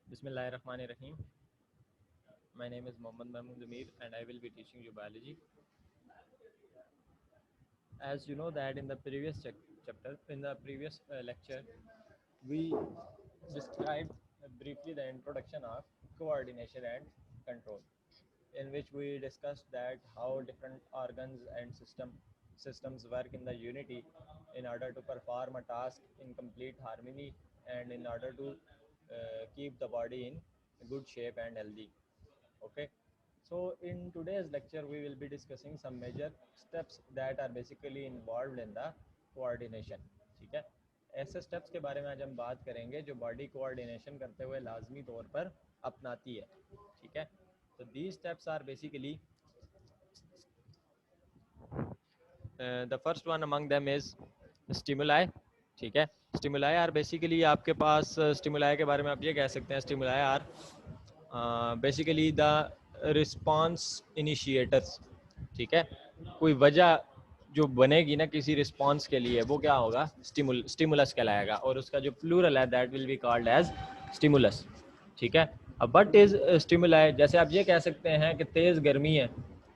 Bismillahirrahmanirrahim. My name is Mohammad Mahmood Amir and I will be teaching you biology. As you know that in the previous chapter, in the previous lecture, we described briefly the introduction of coordination and control, in which we discussed that how different organs and systems work in the unity in order to perform a task in complete harmony and in order to keep the body in good shape and healthy. Okay, so in today's lecture we will be discussing some major steps that are basically involved in the coordination. ठीक है, ऐसे steps के बारे में आज हम बात करेंगे जो बॉडी कोऑर्डिनेशन करते हुए लाजमी तौर पर अपनाती है. ठीक है, तो these steps are basically the first one among them is stimuli. ठीक है, stimuli are basically आपके पास stimuli के बारे में आप ये कह सकते हैं stimuli are basically the response initiators. ठीक है, कोई वजह जो बनेगी ना किसी रिस्पॉन्स के लिए वो क्या होगा, स्टिमुलस कहलाएगा और उसका जो प्लूरल है that will be called as stimulus. ठीक है, अब व्हाट इज स्टिमुलाई. जैसे आप ये कह सकते हैं कि तेज़ गर्मी है,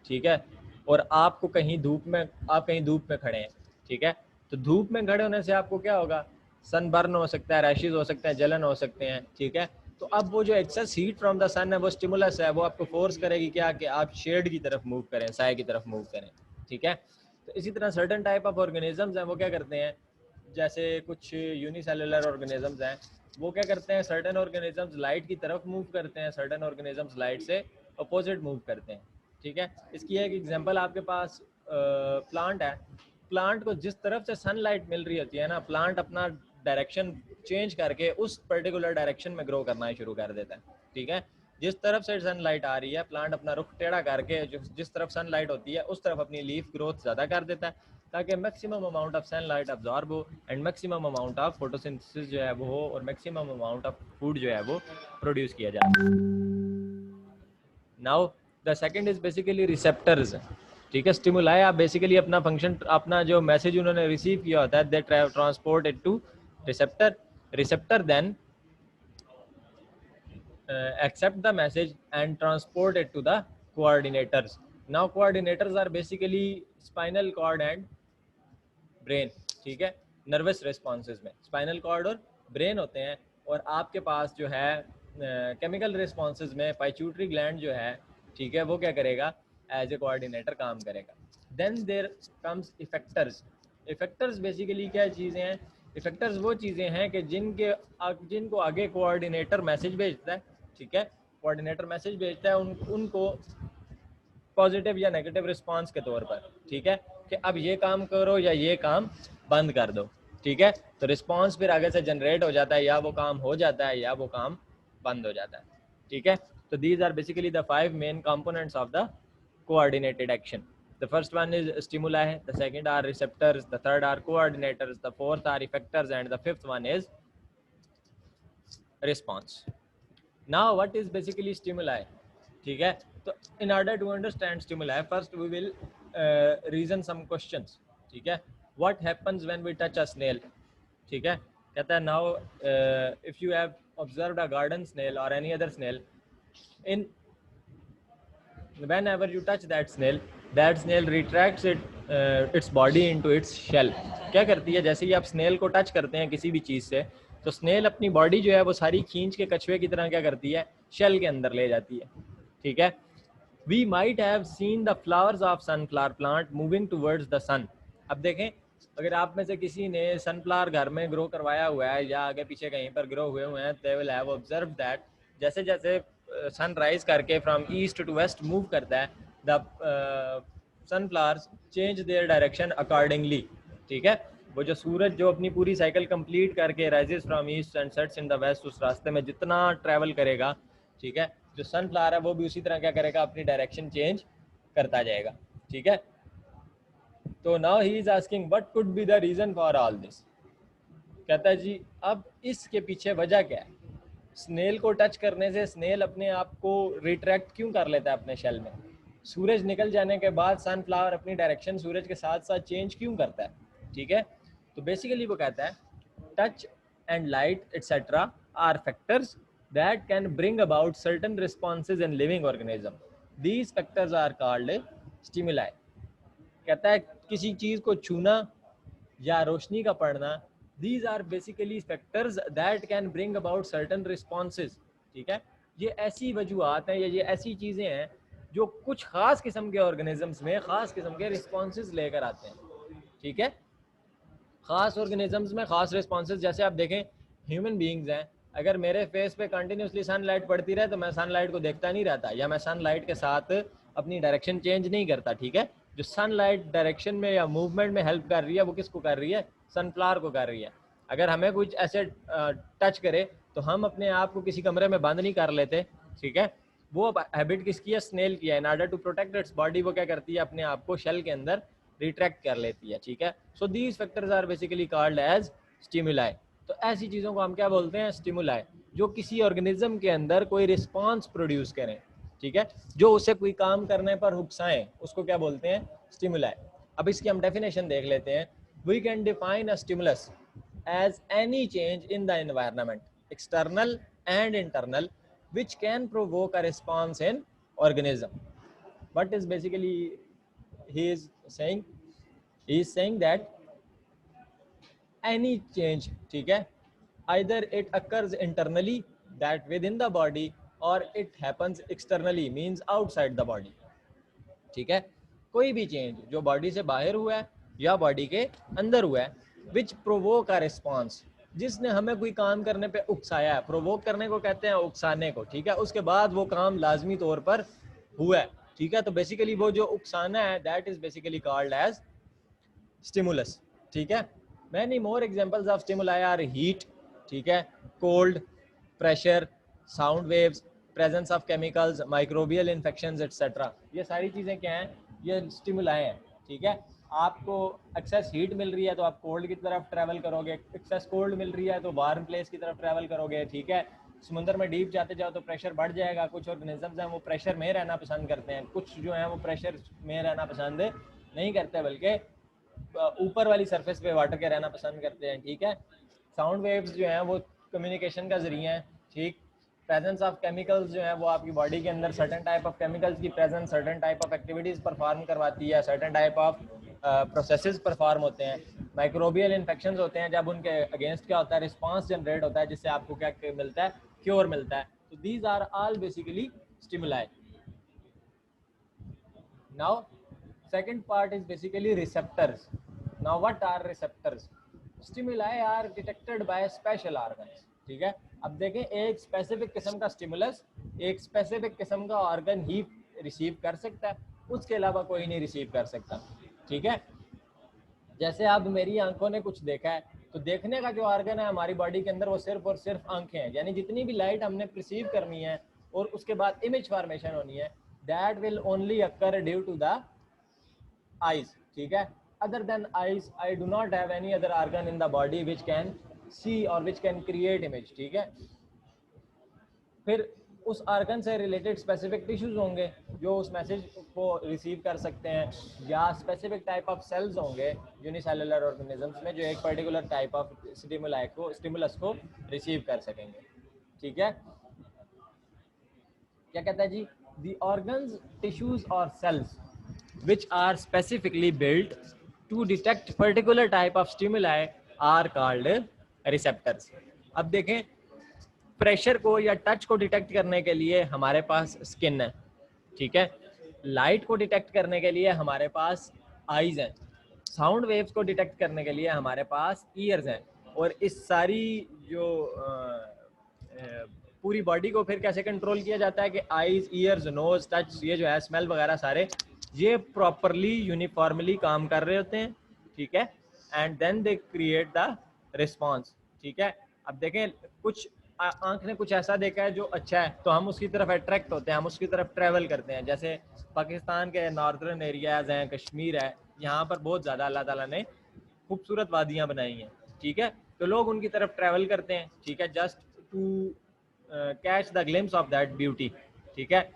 ठीक है, और आपको कहीं धूप में, आप कहीं धूप में खड़े हैं. ठीक है, तो धूप में खड़े होने से आपको क्या होगा, सनबर्न हो सकता है, रैशेज हो सकते हैं, जलन हो सकते हैं. ठीक है, तो अब वो जो एक्सेस हीट फ्रॉम द सन है वो स्टिमुलस है, वो आपको फोर्स करेगी क्या कि आप शेड की तरफ मूव करें, साए की तरफ मूव करें. ठीक है, तो इसी तरह सर्टेन टाइप ऑफ ऑर्गेनिजम्स हैं वो क्या करते हैं, जैसे कुछ यूनिसेलुलर ऑर्गेनिजम्स हैं वो क्या करते हैं, सर्टेन ऑर्गेनिजम्स लाइट की तरफ मूव करते हैं, सर्टेन ऑर्गेनिजम्स लाइट से अपोजिट मूव करते हैं. ठीक है, इसकी एक एग्जांपल आपके पास प्लांट है. प्लांट को जिस तरफ से सनलाइट मिल रही होती है ना, प्लांट अपना डायरेक्शन चेंज करके उस पर्टिकुलर डायरेक्शन में ग्रो करना शुरू कर देता है. ठीक है, जिस तरफ से सनलाइट आ रही है प्लांट अपना रुख टेढ़ा करके जिस तरफ सनलाइट होती है उस तरफ अपनी लीफ ग्रोथ ज़्यादा कर देता है ताकि maximum amount of sunlight absorb हो and maximum amount of photosynthesis जो है वो हो और मैक्सिमम अमाउंट ऑफ फूड जो है वो प्रोड्यूस किया जाए. Now the second is basically receptors. ठीक है, स्टिमुलाई आप बेसिकली अपना फंक्शन, अपना जो मैसेज उन्होंने रिसीव किया होता है they transport it to receptor. Receptor then accept the message and transport it to the coordinators. Now coordinators are basically spinal cord and brain. ठीक है, नर्वस रिस्पॉन्सेज में स्पाइनल कॉर्ड और ब्रेन होते हैं और आपके पास जो है केमिकल रिस्पॉन्सेज में पाइट्यूटरी ग्लैंड जो है, ठीक है, वो क्या करेगा, एज ए कोऑर्डिनेटर काम करेगा. Then there comes effectors. Effectors basically क्या चीज़ें हैं, इफेक्टर्स वो चीज़ें हैं कि जिनको आगे कोऑर्डिनेटर मैसेज भेजता है. ठीक है, कोऑर्डिनेटर मैसेज भेजता है उनको पॉजिटिव या नेगेटिव रिस्पांस के तौर पर. ठीक है, कि अब ये काम करो या ये काम बंद कर दो. ठीक है, तो रिस्पांस फिर आगे से जनरेट हो जाता है, या वो काम हो जाता है या वो काम बंद हो जाता है. ठीक है, तो these are basically the 5 main components of the coordinated action. The first one is stimuli, the second are receptors, the third are coordinators, the fourth are effectors, and the fifth one is response. Now what is basically stimuli? ठीक है, तो in order to understand stimuli first we will reason some questions. ठीक है, what happens when we touch a snail? ठीक है, कहता है now if you have observed a garden snail or any other snail, in whenever you touch that snail retracts its body into its shell. क्या करती है, जैसे ही आप snail को टच करते हैं किसी भी चीज़ से तो स्नेल अपनी बॉडी जो है वो सारी खींच के कछुए की तरह क्या करती है, शेल के अंदर ले जाती है. ठीक है, we might have seen the flowers of sunflower plant moving towards the sun. अब देखें, अगर आप में से किसी ने सनफ्लावर घर में ग्रो करवाया हुआ है या आगे पीछे कहीं पर ग्रो हुए हुए हैं, they will have observe that जैसे जैसे सनराइज करके from east to west move करता है the sunflowers change their direction accordingly. ठीक है, वो जो सूरज जो अपनी पूरी साइकिल कंप्लीट करके rises from east and sets in the west, उस रास्ते में जितना ट्रैवल करेगा, ठीक है, जो सनफ्लावर है वो भी उसी तरह क्या करेगा, अपनी डायरेक्शन चेंज करता जाएगा. ठीक है, तो now he is asking what could be the reason for all this. कहता है जी अब इसके पीछे वजह क्या है, स्नेल को टच करने से स्नेल अपने आप को रिट्रैक्ट क्यों कर लेता है अपने शेल में, सूरज निकल जाने के बाद सनफ्लावर अपनी डायरेक्शन सूरज के साथ साथ चेंज क्यों करता है. ठीक है, तो बेसिकली वो कहता है touch and light etcetera are factors that can bring about certain responses in living organism. These factors are called stimuli. कहता है किसी चीज को छूना या रोशनी का पड़ना, these are basically factors that can bring about certain responses. ठीक है, ये ऐसी वजूहात हैं या ये ऐसी चीज़ें हैं जो कुछ ख़ास किस्म के ऑर्गेनिजम्स में ख़ास किस्म के रिस्पॉन्सेज लेकर आते हैं. ठीक है, ख़ास ऑर्गेनिजम्स में ख़ास रिस्पॉन्सेज. जैसे आप देखें ह्यूमन बीइंग्स हैं, अगर मेरे फेस पे कंटिन्यूसली सनलाइट पड़ती रहे तो मैं सनलाइट को देखता नहीं रहता, या मैं सनलाइट के साथ अपनी डायरेक्शन चेंज नहीं करता. ठीक है, जो सनलाइट डायरेक्शन में या मूवमेंट में हेल्प कर रही है वो किसको कर रही है? सनफ्लावर को कर रही है. अगर हमें कुछ ऐसे टच करे तो हम अपने आप को किसी कमरे में बंद नहीं कर लेते. ठीक है, वो हैबिट किसकी है? स्नेल की है. In order to protect its body वो क्या करती है? अपने आप को शेल के अंदर रिट्रैक्ट कर लेती है. ठीक है, so these factors are basically called as stimuli. तो ऐसी चीज़ों को हम क्या बोलते हैं? स्टिमुलाई, जो किसी ऑर्गेनिज्म के अंदर कोई रिस्पॉन्स प्रोड्यूस करें. ठीक है, जो उसे कोई काम करने पर उकसाएं, उसको क्या बोलते हैं? स्टिमुलाई. अब इसकी हम डेफिनेशन देख लेते हैं. We can define a stimulus as any change in the environment, external and internal, which can provoke a response in organism. What is basically he is saying? He is saying that any change, ठीक है, either it occurs internally, that within the body, or it happens externally, means outside the body. ठीक है, कोई भी change जो body से बाहर हुआ है या बॉडी के अंदर हुआ है, विच प्रोवोक अ रिस्पॉन्स, जिसने हमें कोई काम करने पे उकसाया है. प्रोवोक करने को कहते हैं उकसाने को. ठीक है, उसके बाद वो काम लाजमी तौर पर हुआ है. ठीक है, तो बेसिकली वो जो उकसाना है that is basically called as stimulus. ठीक है, many more examples of stimuli are heat. ठीक है, cold, pressure, sound waves, presence of chemicals, microbial infections etcetera. ये सारी चीज़ें क्या हैं? ये स्टिमुलाई हैं. ठीक है, आपको एक्सेस हीट मिल रही है तो आप कोल्ड की तरफ ट्रैवल करोगे, एक्सेस कोल्ड मिल रही है तो वार्म प्लेस की तरफ ट्रैवल करोगे. ठीक है, समुद्र में डीप जाते जाओ तो प्रेशर बढ़ जाएगा. कुछ ऑर्गेनिजम्स हैं वो प्रेशर में रहना पसंद करते हैं, कुछ जो हैं वो प्रेशर में रहना पसंद नहीं करते, बल्कि ऊपर वाली सरफेस पे वाटर के रहना पसंद करते हैं. ठीक है, साउंड वेव्स जो हैं वो कम्युनिकेशन का जरिया है. ठीक, प्रेजेंस ऑफ केमिकल्स जो है वो आपकी बॉडी के अंदर सर्टेन टाइप ऑफ केमिकल्स की presence certain type of activities perform करवाती है, certain type of processes perform होते हैं. माइक्रोबियल इन्फेक्शंस होते हैं, जब उनके अगेंस्ट क्या होता है? रिस्पांस जनरेट होता है, जिससे आपको क्या मिलता है? क्योर मिलता है. तो these are all basically stimuli. Now second part is basically receptors. Now what are receptors? Stimuli are detected by special organs. ठीक है, अब देखें एक स्पेसिफिक किस्म का स्टिमुलस एक स्पेसिफिक किस्म का ऑर्गन ही रिसीव कर सकता है, उसके अलावा कोई नहीं रिसीव कर सकता. ठीक है, जैसे अब मेरी आंखों ने कुछ देखा है तो देखने का जो ऑर्गन है हमारी बॉडी के अंदर वो सिर्फ और सिर्फ आंखें हैं. यानी जितनी भी लाइट हमने रिसीव करनी है और उसके बाद इमेज फॉर्मेशन होनी है, that will only occur due to the eyes. ठीक है, other than eyes I do not have any other organ in the body which can see or which can create image. ठीक है, फिर उस organ से related specific tissues होंगे जो उस मैसेज को रिसीव कर सकते हैं, या स्पेसिफिक टाइप ऑफ सेल्स होंगे यूनिसेलुलर ऑर्गेनिजम्स में जो एक पर्टिकुलर टाइप ऑफ स्टिमुलस को रिसीव कर सकेंगे. ठीक है, क्या कहता है जी? द ऑर्गन्स, टिश्यूज और sales which are specifically built to detect particular type of stimuli are called receptors. अब देखें, प्रेशर को या टच को डिटेक्ट करने के लिए हमारे पास स्किन है. ठीक है, लाइट को डिटेक्ट करने के लिए हमारे पास आईज हैं, साउंड वेव्स को डिटेक्ट करने के लिए हमारे पास ईयर्स हैं, और इस सारी जो पूरी बॉडी को फिर कैसे कंट्रोल किया जाता है कि आईज, ईयर्स, नोज, टच, ये जो है स्मेल वगैरह सारे ये प्रॉपरली यूनिफॉर्मली काम कर रहे होते हैं. ठीक है, and then they create the response. ठीक है, अब देखें कुछ आंख ने कुछ ऐसा देखा है जो अच्छा है तो हम उसकी तरफ अट्रैक्ट होते हैं, हम उसकी तरफ ट्रैवल करते हैं. जैसे पाकिस्तान के नॉर्दर्न एरियाज हैं, कश्मीर है, यहाँ पर बहुत ज़्यादा अल्लाह ताला ने खूबसूरत वादियाँ बनाई हैं. ठीक है, तो लोग उनकी तरफ ट्रैवल करते हैं. ठीक है, just to catch the glimpse of that beauty. ठीक है,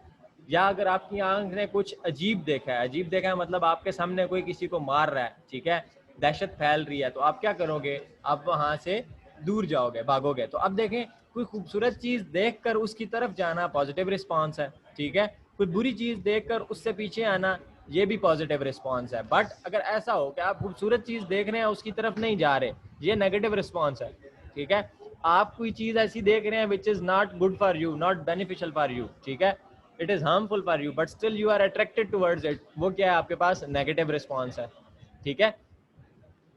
या अगर आपकी आंख ने कुछ अजीब देखा है मतलब आपके सामने कोई किसी को मार रहा है, ठीक है, दहशत फैल रही है, तो आप क्या करोगे? आप वहाँ से दूर जाओगे, भागोगे. तो अब देखें कोई खूबसूरत चीज देखकर उसकी तरफ जाना पॉजिटिव रिस्पॉन्स है, ठीक है। कोई बुरी चीज देखकर उससे पीछे आना ये भी पॉजिटिव रिस्पॉन्स है। बट अगर ऐसा हो कि आप खूबसूरत चीज देख रहे हैं उसकी तरफ नहीं जा रहे, ये नेगेटिव रिस्पॉन्स है, ठीक है। आप कोई चीज ऐसी देख रहे हैं which is not good for you, not beneficial for you, ठीक है, it is harmful for you, but still you are attracted towards it, वो क्या है, आपके पास नेगेटिव रिस्पॉन्स है, ठीक है।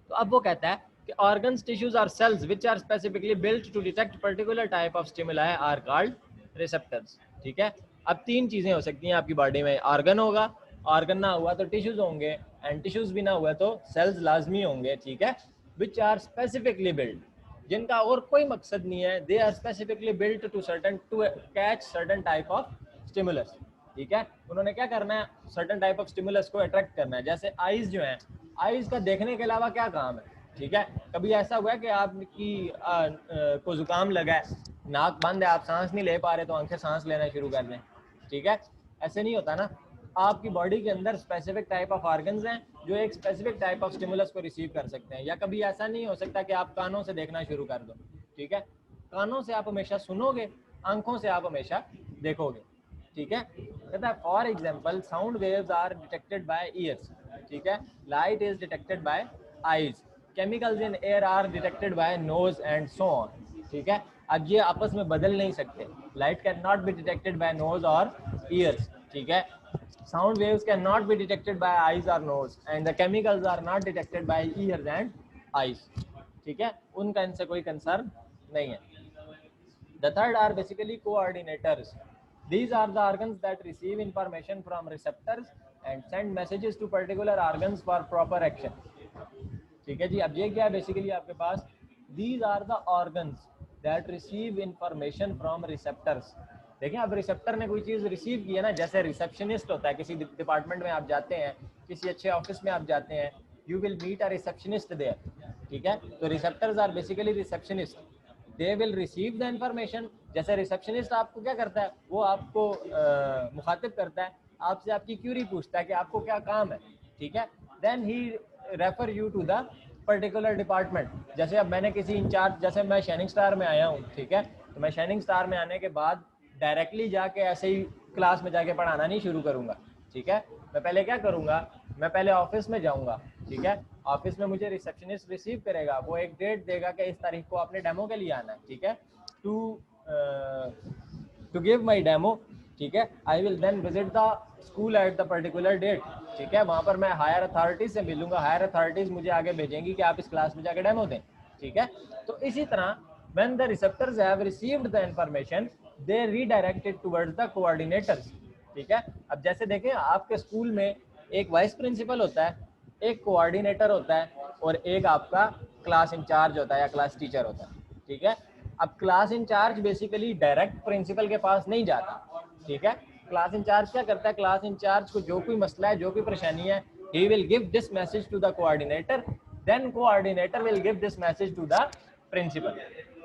तो अब वो कहता है कि organs, tissues or cells which are specifically built to detect particular type of stimuli are called receptors, ठीक है। अब तीन चीजें हो सकती हैं आपकी बॉडी में, ऑर्गन होगा, ऑर्गन ना हुआ तो टिश्यूज होंगे, एंड टिश्यूज भी ना हुआ तो सेल्स लाजमी होंगे, ठीक है। विच आर स्पेसिफिकली बिल्ड, जिनका और कोई मकसद नहीं है, they are specifically built to catch certain type of stimulus, ठीक है। उन्होंने क्या करना है, सर्टन टाइप ऑफ स्टिमुलस को अट्रैक्ट करना है। जैसे आईज जो है, आईज का देखने के अलावा क्या काम है, ठीक है। कभी ऐसा हुआ है कि आपकी को जुकाम लगा है, नाक बंद है, आप सांस नहीं ले पा रहे तो आंखें सांस लेना शुरू कर दें, ठीक है, ऐसे नहीं होता ना। आपकी बॉडी के अंदर स्पेसिफिक टाइप ऑफ ऑर्गन्स हैं जो एक स्पेसिफिक टाइप ऑफ स्टिमुलस को रिसीव कर सकते हैं। या कभी ऐसा नहीं हो सकता कि आप कानों से देखना शुरू कर दो, ठीक है। कानों से आप हमेशा सुनोगे, आंखों से आप हमेशा देखोगे, ठीक है। कहता है for example sound waves are detected by ears, ठीक है, light is detected by eyes, chemicals in air are detected by nose and so on, ठीक है। अब ये आपस में बदल नहीं सकते, light can not be detected by nose और ईयर्स, ठीक है। Sound waves cannot be detected by eyes or nose, and the chemicals are not detected by ears and eyes, ठीक है, उनका इनसे कोई कंसर्न नहीं है। The third are basically coordinators. These are the organs that receive information from receptors and send messages to particular organs for proper action, ठीक है जी। अब ये क्या है, बेसिकली आपके पास these are the organs that receive information from receptors। देखिए, अब receptor ने कोई चीज़ रिसीव की है ना, जैसे रिसेप्शनिस्ट होता है, किसी डिपार्टमेंट में आप जाते हैं, किसी अच्छे ऑफिस में आप जाते हैं, you will meet a receptionist there, ठीक है। तो receptors are basically receptionist, they will receive the information. जैसे रिसेप्शनिस्ट आपको क्या करता है, वो आपको मुखातिब करता है, आपसे आपकी क्यूरी पूछता है कि आपको क्या काम है, ठीक है। Then he refer you to the particular department. जैसे अब मैंने किसी इंचार्ज, जैसे मैं शाइनिंग स्टार में आया हूँ, ठीक है, तो मैं शाइनिंग स्टार में आने के बाद डायरेक्टली जाके ऐसे ही क्लास में जाके पढ़ाना नहीं शुरू करूँगा, ठीक है। मैं पहले क्या करूँगा, मैं पहले ऑफिस में जाऊँगा, ठीक है। ऑफिस में मुझे रिसेप्शनिस्ट रिसीव करेगा, वो एक डेट देगा कि इस तारीख को आपने डेमो के लिए आना है, ठीक है, टू गिव माई डेमो, ठीक है। I will then visit the school at the particular date, ठीक है। वहाँ पर मैं हायर अथॉरिटीज से मिलूंगा, हायर अथॉरिटीज मुझे आगे भेजेंगी कि आप इस क्लास में जाके डेमो दें, ठीक है। तो इसी तरह when the receptors have received the information they redirect it towards the coordinators, ठीक है। अब जैसे देखें, आपके स्कूल में एक वाइस प्रिंसिपल होता है, एक कोऑर्डिनेटर होता है, और एक आपका क्लास इंचार्ज होता है या क्लास टीचर होता है, ठीक है। अब class incharge basically direct principal के पास नहीं जाता, ठीक है। क्लास इंचार्ज क्या करता है, क्लास इंचार्ज को जो कोई मसला है, जो कोई परेशानी है, he will give this message to the coordinator, then coordinator will give this message to the principal,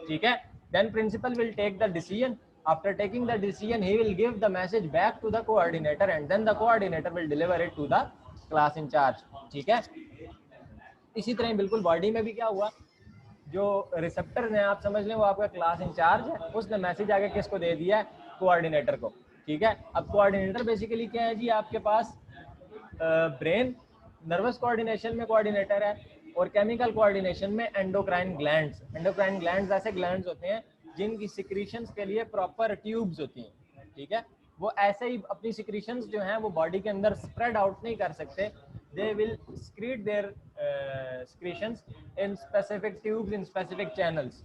ठीक है। then principal will take the decision, after taking the decision he will give the message back to the coordinator and then the coordinator will deliver it to the class in charge, ठीक है। इसी तरह बिल्कुल body में भी क्या हुआ, जो रिसेप्टर है आप समझ लें वो आपका क्लास इंचार्ज है, उसने मैसेज आगे किसको दे दिया है, कोऑर्डिनेटर को, ठीक है। अब कोऑर्डिनेटर बेसिकली क्या है जी, आपके पास ब्रेन, नर्वस कोऑर्डिनेशन में कोऑर्डिनेटर है, और केमिकल कोऑर्डिनेशन में एंडोक्राइन ग्लैंड्स। एंडोक्राइन ग्लैंड्स ऐसे ग्लैंड्स होते हैं जिनकी सिक्रीशंस के लिए प्रॉपर ट्यूब्स होती हैं, ठीक है। वो ऐसे ही अपनी सिक्रीशंस जो हैं वो बॉडी के अंदर स्प्रेड आउट नहीं कर सकते, they will secrete their secretions in specific tubes in specific channels,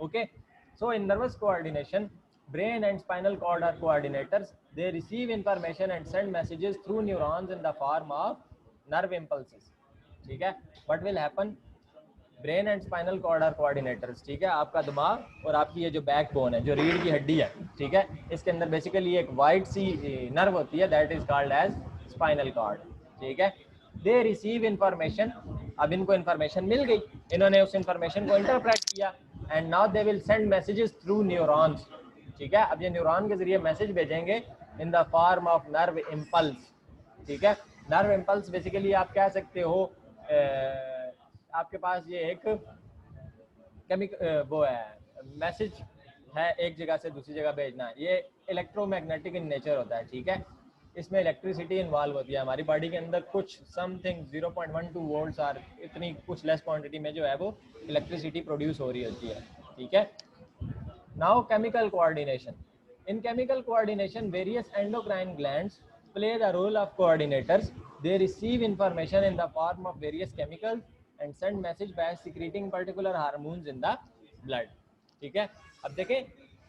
okay. So in nervous coordination, brain and spinal cord are coordinators, they receive information and send messages through neurons in the form of nerve impulses, ठीक है। what will happen, brain and spinal cord are coordinators, ठीक है। आपका दिमाग और आपकी ये जो बैकबोन है, जो रीढ़ की हड्डी है, ठीक है, इसके अंदर बेसिकली एक वाइट सी नर्व होती है, that is called as spinal cord, ठीक है। दे रिसीव इंफॉर्मेशन, अब इनको इंफॉर्मेशन मिल गई, इन्होंने उस इंफॉर्मेशन को इंटरप्रेट किया, and now they will send messages through neurons, ठीक है। अब ये न्यूरॉन के जरिए मैसेज भेजेंगे in the form of nerve impulse, ठीक है। नर्व इम्पल्स बेसिकली आप कह सकते हो आपके पास ये एक वो है, मैसेज है एक जगह से दूसरी जगह भेजना, ये इलेक्ट्रोमैग्नेटिक इन नेचर होता है, ठीक है। इसमें इलेक्ट्रिसिटी इन्वॉल्व होती है हमारी बॉडी के अंदर, कुछ समथिंग 0.12 वोल्ट्स और इतनी कुछ लेस क्वांटिटी में जो है वो इलेक्ट्रिसिटी प्रोड्यूस हो रही होती है, ठीक है। Now chemical coordination. In chemical coordination various endocrine glands play the role of coordinators. They receive information in the form of various chemicals and send message by secreting particular hormones in the blood, ठीक है। अब देखें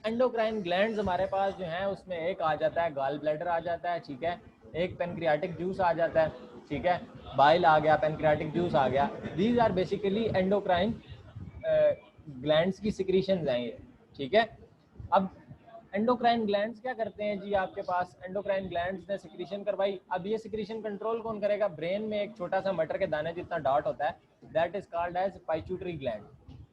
endocrine glands हमारे पास जो हैं उसमें एक आ जाता है गॉल ब्लैडर आ जाता है, ठीक है, एक पेनक्रियाटिक जूस आ जाता है, ठीक है, बाइल आ गया, पेनक्रियाटिक जूस आ गया। These are basically endocrine glands की सिक्रीशंस हैं ये, ठीक है। अब एंडोक्राइन ग्लैंड्स क्या करते हैं जी, आपके पास एंडोक्राइन ग्लैंड्स ने सिक्रीशन करवाई, अब ये सिक्रीशन कंट्रोल कौन करेगा? ब्रेन में एक छोटा सा मटर के दाने जितना डॉट होता है, that is called as pituitary gland,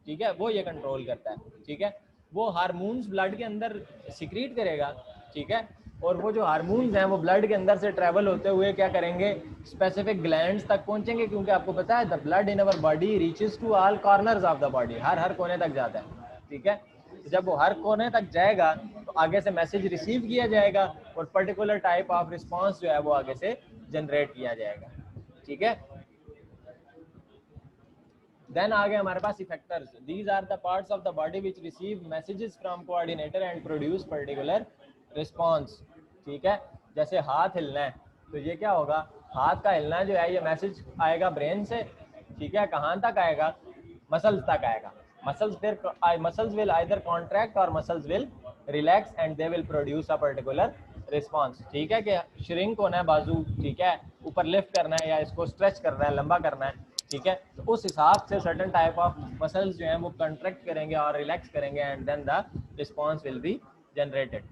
ठीक है, वो ये कंट्रोल करता है, ठीक है। वो हार्मोन्स ब्लड के अंदर सिक्रीट करेगा, ठीक है, और वो जो हार्मोन्स हैं वो ब्लड के अंदर से ट्रैवल होते हुए क्या करेंगे? स्पेसिफिक ग्लैंड्स तक पहुंचेंगे, क्योंकि आपको पता है the blood in our body reaches to all corners of the body, हर कोने तक जाता है, ठीक है। जब वो हर कोने तक जाएगा तो आगे से मैसेज रिसीव किया जाएगा और पर्टिकुलर टाइप ऑफ रिस्पांस जो है वो आगे से जनरेट किया जाएगा, ठीक है। देन आगे हमारे पास effectors. These are the parts of the body which receive messages from coordinator and produce particular response, ठीक है। जैसे हाथ हिलना है तो ये क्या होगा? हाथ का हिलना जो है ये मैसेज आएगा ब्रेन से, ठीक है, कहाँ तक आएगा? मसल्स तक आएगा। मसल्स विल आइदर कॉन्ट्रैक्ट और muscles will relax and they will produce a particular response, ठीक है, कि श्रिंक होना है बाजू, ठीक है, ऊपर लिफ्ट करना है या इसको स्ट्रेच करना है, लंबा करना है, ठीक है, तो उस हिसाब से सर्टेन टाइप ऑफ मसल्स जो हैं वो कंट्रैक्ट करेंगे और रिलैक्स करेंगे and then the response will be generated,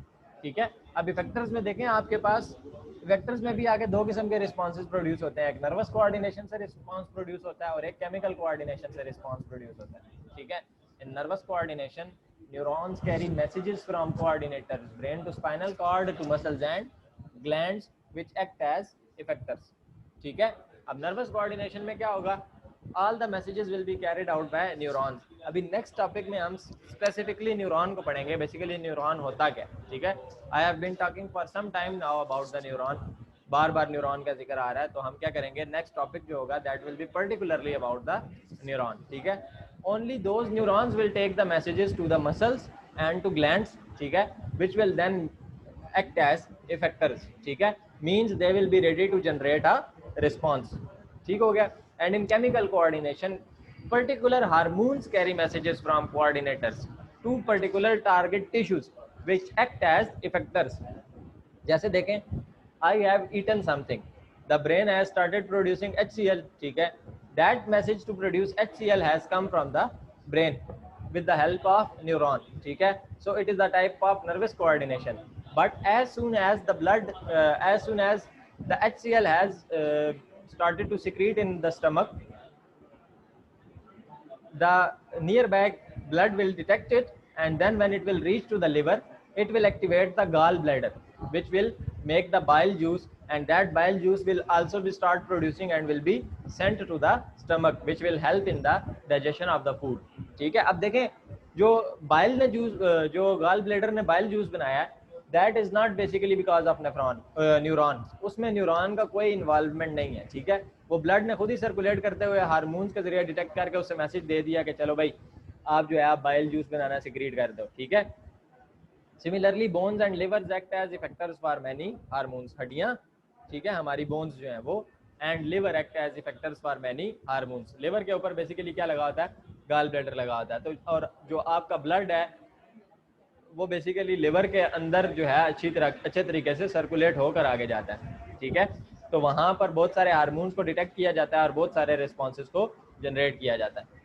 ठीक है। अब इफेक्टर्स में देखें आपके पास, इफेक्टर्स में भी आगे दो किस्म के रिस्पॉन्सेज प्रोड्यूस होते हैं, एक नर्वस कोऑर्डिनेशन से रिस्पॉन्स प्रोड्यूस होता है और एक केमिकल कोऑर्डिनेशन से रिस्पॉन्स प्रोड्यूस होता है, ठीक है। इन nervous coordination neurons carry messages from coordinators brain to spinal cord to muscles and glands which act as effectors, ठीक है। अब नर्वस कोऑर्डिनेशन में क्या होगा? all the messages will be carried out by neurons। अभी नेक्स्ट टॉपिक में हम specifically neuron को पढ़ेंगे, बेसिकली न्यूरॉन होता क्या, ठीक है। I have been talking for some time now about the neuron, बार बार न्यूरॉन का जिक्र आ रहा है, तो हम क्या करेंगे, नेक्स्ट टॉपिक जो होगा that will B particularly about the neuron, ठीक है। only those neurons will take the messages to the muscles and to glands, ठीक है, which will then act as effectors, ठीक है, means they will be ready to generate a response, ठीक हो गया। and in chemical coordination particular hormones carry messages from coordinators to particular target tissues which act as effectors। जैसे देखें, I have eaten something, the brain has started producing HCl, ठीक है, that message to produce HCl has come from the brain with the help of neuron, ठीक है, so it is the type of nervous coordination। but as soon as the blood as soon as the HCl has started to secrete in the stomach, the nearby blood will detect it and then when it will reach to the liver it will activate the gallbladder which will make the bile juice and that bile juice will also be start producing and will be sent to the stomach which will help in the digestion of the food, ठीक है। अब देखें जो bile ने juice, जो gall bladder ने bile juice बनाया है, that is not basically because of neuron, उसमें न्यूरॉन का कोई इन्वॉल्वमेंट नहीं है, ठीक है। वो ब्लड ने खुद ही सर्कुलेट करते हुए हार्मोन्स के जरिए डिटेक्ट करके उससे मैसेज दे दिया कि चलो भाई आप जो है आप बाइल जूस बनाना सिक्रीट कर दो, ठीक है। Similarly bones and livers act as effectors for many hormones, हड्डियां, ठीक है, हमारी बोन्स जो हैं वो, and liver act as effectors for many hormones. Liver के ऊपर बेसिकली क्या लगा होता है? गाल ब्लैडर लगा होता है, तो और जो आपका ब्लड है वो बेसिकली लिवर के अंदर जो है अच्छे तरीके से सर्कुलेट होकर आगे जाता है, ठीक है, तो वहाँ पर बहुत सारे हार्मोन्स को डिटेक्ट किया जाता है और बहुत सारे रिस्पॉन्सेज को जनरेट किया जाता है।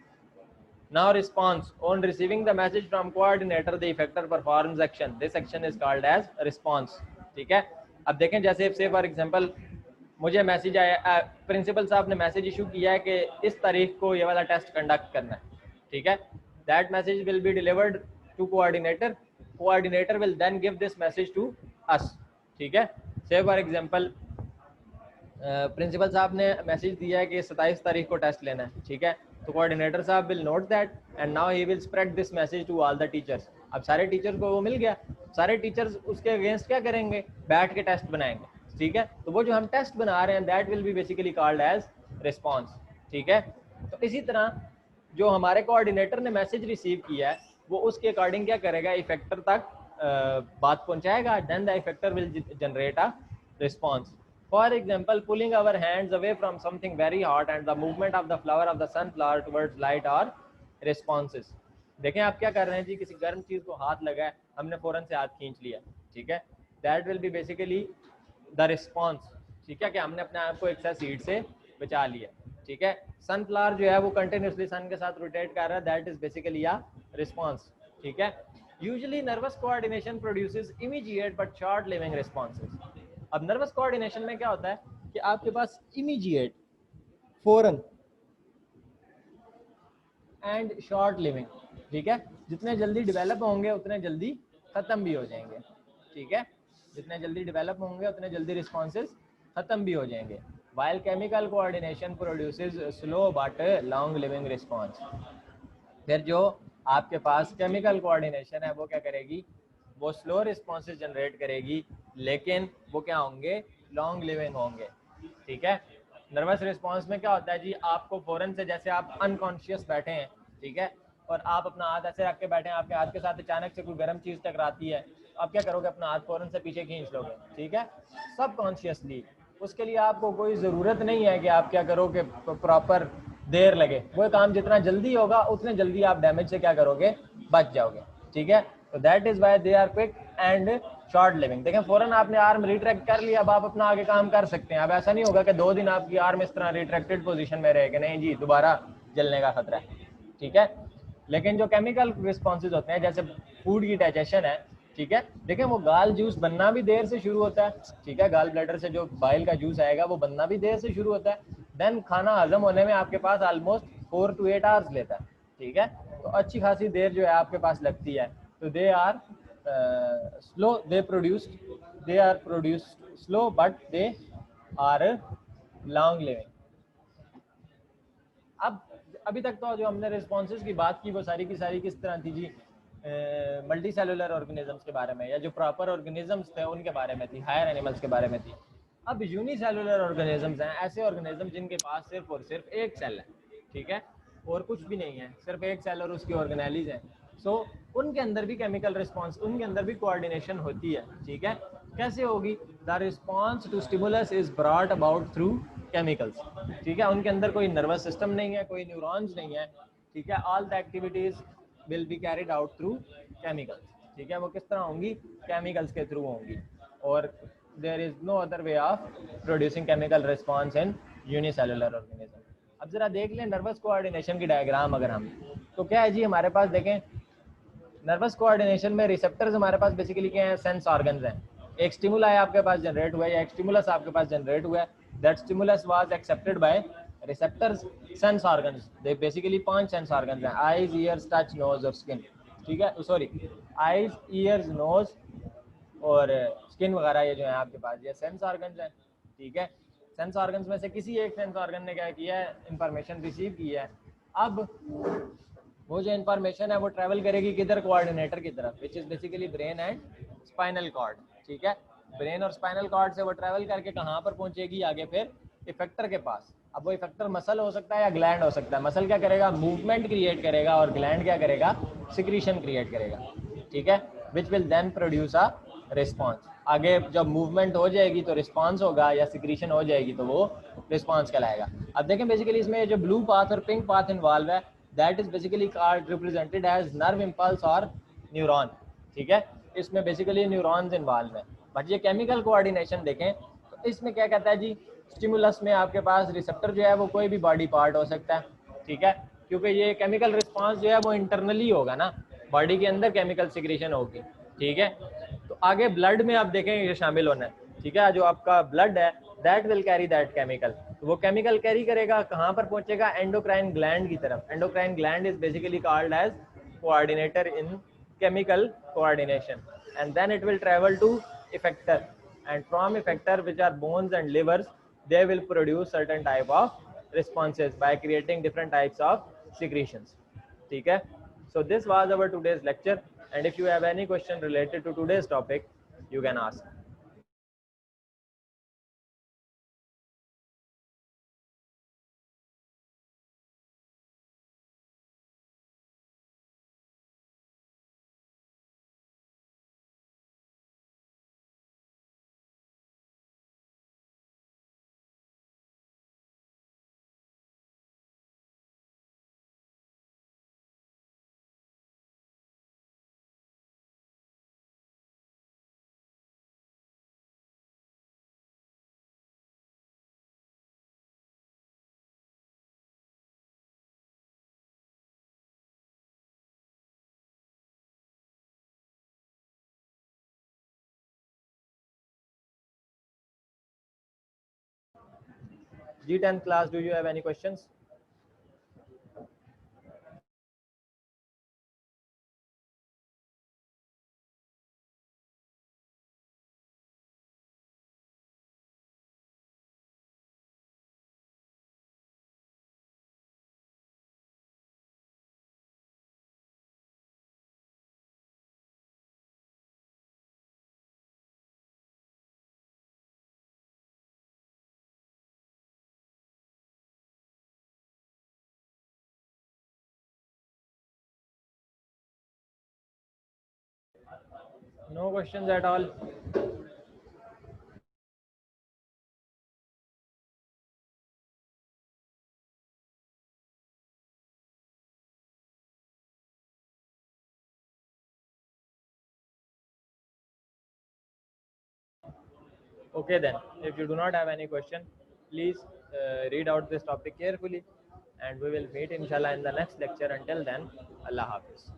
Now response on receiving the message from coordinator, the effector performs action. This action is called as response, ठीक है। अब देखें जैसे से फॉर एग्जांपल मुझे मैसेज आया, प्रिंसिपल साहब ने मैसेज इशू किया है कि इस तारीख को ये वाला टेस्ट कंडक्ट करना है, ठीक है। That message will be delivered to coordinator, coordinator will then give this message to us, ठीक है। से फॉर एग्जांपल प्रिंसिपल साहब ने मैसेज दिया है कि 27 तारीख को टेस्ट लेना है, ठीक है, तो कोऑर्डिनेटर साहब will note that and now he will spread this message to all the teachers, अब सारे टीचर्स को वो मिल गया, सारे टीचर्स उसके अगेंस्ट क्या करेंगे, बैठ के टेस्ट बनाएंगे, ठीक है। तो वो जो हम टेस्ट बना रहे हैं that will be basically called as response, ठीक है। तो इसी तरह जो हमारे कोऑर्डिनेटर ने मैसेज रिसीव किया है वो उसके अकॉर्डिंग क्या करेगा, इफेक्टर तक बात पहुंचाएगा, then the effector will generate a response. For example, pulling our hands away from something very hot and the movement of the flower of the sunflower towards light or responses. देखें आप क्या कर रहे हैं जी, किसी गर्म चीज को हाथ लगा है, हमने फौरन से हाथ खींच लिया, ठीक है, that will be basically the response, ठीक है, कि हमने अपने आप को एक्सेस हीट से बचा लिया, ठीक है। सनफ्लावर जो है वो कंटिन्यूसली सन के साथ रोटेट कर रहा है, that is basically a response, ठीक है। Usually nervous coordination produces immediate but short living responses. अब नर्वस कोऑर्डिनेशन में क्या होता है कि आपके पास इमीडिएट, फौरन एंड शॉर्ट लिविंग, ठीक है, जितने जल्दी डेवलप होंगे उतने जल्दी खत्म भी हो जाएंगे, ठीक है, जितने जल्दी डेवलप होंगे उतने जल्दी रिस्पॉन्सेज खत्म भी हो जाएंगे। While chemical coordination produces slow but long living response. फिर जो आपके पास केमिकल कोऑर्डिनेशन है वो क्या करेगी, वो स्लो रिस्पॉन्सेज जनरेट करेगी, लेकिन वो क्या होंगे, लॉन्ग लिविंग होंगे, ठीक है। नर्वस रिस्पॉन्स में क्या होता है जी, आपको फौरन से, जैसे आप अनकॉन्शियस बैठे हैं, ठीक है, और आप अपना हाथ ऐसे रख के बैठे हैं, आपके हाथ के साथ अचानक से कोई गर्म चीज़ टकराती है, आप क्या करोगे, अपना हाथ फौरन से पीछे खींच लोगे, ठीक है, सब कॉन्शियसली। उसके लिए आपको कोई ज़रूरत नहीं है कि आप क्या करो कि प्रॉपर देर लगे, वो काम जितना जल्दी होगा उतने जल्दी आप डैमेज से क्या करोगे, बच जाओगे, ठीक है। तो that is why they are quick and short living. देखें फौरन आपने आर्म रिट्रैक्ट कर लिया, अब आप अपना आगे काम कर सकते हैं। अब ऐसा नहीं होगा कि 2 दिन आपकी आर्म इस तरह रिट्रैक्टेड पोजीशन में रहेगी, नहीं जी, दोबारा जलने का खतरा है, ठीक है। लेकिन जो केमिकल रिस्पॉन्सेज होते हैं, जैसे फूड की डाइजेशन है, ठीक है, देखें वो गाल जूस बनना भी देर से शुरू होता है, ठीक है, गाल ब्लैडर से जो बाइल का जूस आएगा वो बनना भी देर से शुरू होता है, देन खाना हजम होने में आपके पास ऑलमोस्ट 4 to 8 आवर्स लेता है, ठीक है। तो अच्छी खासी देर जो है आपके पास लगती है। तो they are slow, they are produced slow but they are long living. अब अभी तक तो जो हमने रिस्पॉन्सेज की बात की वो सारी की सारी किस तरह थी जी, मल्टी सेलुलर ऑर्गेनिजम्स के बारे में, या जो प्रॉपर ऑर्गेनिजम्स थे उनके बारे में थी, हायर एनिमल्स के बारे में थी। अब यूनिसेलुलर ऑर्गेनिजम्स हैं ऐसे ऑर्गेनिज्म जिनके पास सिर्फ और सिर्फ एक सेल है, ठीक है, और कुछ भी नहीं है, सिर्फ एक सेल और उसकी ऑर्गेनेलिज है। सो उनके अंदर भी केमिकल रिस्पॉन्स, उनके अंदर भी कोऑर्डिनेशन होती है, ठीक है। कैसे होगी, the response to stimulus is brought about through chemicals, ठीक है। उनके अंदर कोई नर्वस सिस्टम नहीं है, कोई न्यूरॉन्स नहीं है, ठीक है। All the activities will be carried out through chemicals, ठीक है। वो किस तरह होंगी, केमिकल्स के थ्रू होंगी, और there is no other way of producing chemical response in unicellular organism। अब जरा देख लें नर्वस कोऑर्डिनेशन की डायग्राम, अगर हम, तो क्या है जी, हमारे पास देखें नर्वस कोऑर्डिनेशन में रिसेप्टर्स हमारे पास बेसिकली क्या है, सेंस ऑर्गन्स हैं। एक स्टिमुलाई आपके पास जनरेट हुआ है, या एक स्टिमुलस आपके पास जनरेट हुआ है, that stimulus was accepted by receptors, sense organs. They basically 5 sense organs हैं, आईज, ईयर्स, टच, नोज और स्किन, ठीक है, सॉरी, आईज, ईयर्स, नोज और स्किन वगैरह, ये जो है आपके पास ये सेंस ऑर्गन्स हैं, ठीक है। सेंस ऑर्गन्स में से किसी एक सेंस ऑर्गन ने क्या किया है, इंफॉर्मेशन रिसीव की है। अब वो जो इंफॉर्मेशन है वो ट्रैवल करेगी किधर, कोऑर्डिनेटर की तरफ, which is basically brain and spinal cord, ठीक है। ब्रेन और स्पाइनल कॉर्ड से वो ट्रैवल करके कहाँ पर पहुंचेगी, आगे फिर इफेक्टर के पास। अब वो इफेक्टर मसल हो सकता है या ग्लैंड हो सकता है। मसल क्या करेगा, मूवमेंट क्रिएट करेगा, और ग्लैंड क्या करेगा, सिक्रीशन क्रिएट करेगा, ठीक है, which will then produce a response. आगे जब मूवमेंट हो जाएगी तो रिस्पॉन्स होगा, या सिक्रीशन हो जाएगी तो वो रिस्पॉन्स कहलाएगा। अब देखें बेसिकली इसमें जो ब्लू पाथ और पिंक पाथ इन्वॉल्व है, that is basically card represented as nerve impulse और न्यूरॉन, ठीक है। इसमें बेसिकली न्यूरॉन्स इन्वॉल्व है। बट ये केमिकल कोऑर्डिनेशन देखें तो इसमें क्या कहता है जी, स्टिमुलस में आपके पास रिसेप्टर जो है वो कोई भी बॉडी पार्ट हो सकता है, ठीक है, क्योंकि ये केमिकल रिस्पॉन्स जो है वो इंटरनली होगा ना, बॉडी के अंदर केमिकल सिक्रीशन होगी, ठीक है। तो आगे ब्लड में आप देखें ये शामिल होना है, ठीक है, जो आपका ब्लड है that will carry that chemical. तो वो केमिकल कैरी करेगा, कहाँ पर पहुंचेगा, एंडोक्राइन ग्लैंड की तरफ। Endocrine gland is basically called as coordinator in chemical coordination, and then it will travel to effector, and from effector, which are bones and livers, they will produce certain type of responses by creating different types of secretions, ठीक है। So this was our today's lecture. And if you have any question related to today's topic, you can ask. G10 class, do you have any questions? No questions at all. Okay then, if you do not have any question, please read out this topic carefully, and we will meet inshallah in the next lecture. Until then, Allah Hafiz.